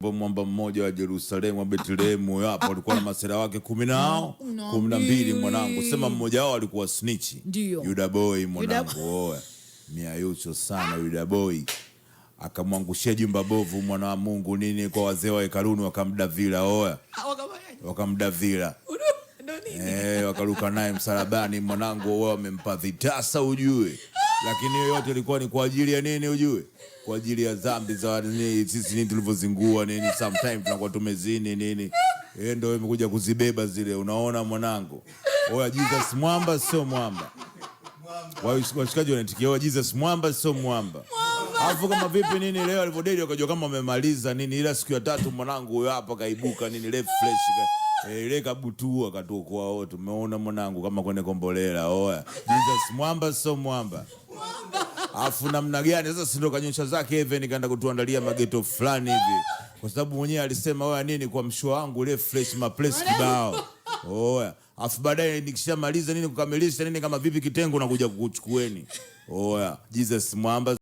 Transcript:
Mwamba mmoja wa Yerusalemu wa Betlehemu hapo alikuwa na masera wake 12 mwanangu. Sema mmoja wao alikuwa snitch. Yuda boy mwanangu. Oya. Miayucho sana Yuda boy. Akamwangushia jumba bovu mwana wa Mungu nini kwa wazee wa hekaluni wakamdavila. Oya. Wakamdavila. Wakaruka naye msalabani mwanangu. Wao wamempa vitasa ujue. Lakini yote ilikuwa ni kwa ajili ya nini ujue? Kwa ajili ya dhambi za nini sisi nini tulivyozingua nini, sometimes tunakuwa tumezini nini. Ndio imekuja kuzibeba zile, unaona mwanangu. Oya, Jesus mwamba sio mwamba. Washikaji wanatikia oya, Jesus mwamba sio mwamba. Alafu kama vipi nini leo alivodeli wakajua kama wamemaliza nini, ila siku ya tatu mwanangu huyo hapa kaibuka nini left flash ile kabutua katokoa wote. Umeona mwanangu kama kwenye kombolela. Oya, Jesus mwamba sio mwamba. Afu namna gani sasa si ndo kanyosha zake hivi nikaenda kutuandalia mageto fulani hivi. Kwa sababu mwenyewe alisema oya nini kwa mshua wangu ile fresh maplace kibao. Oya, afu baadaye nikishamaliza nini kukamilisha nini kama vipi kitengo nakuja kukuchukueni. Oya, Jesus mwamba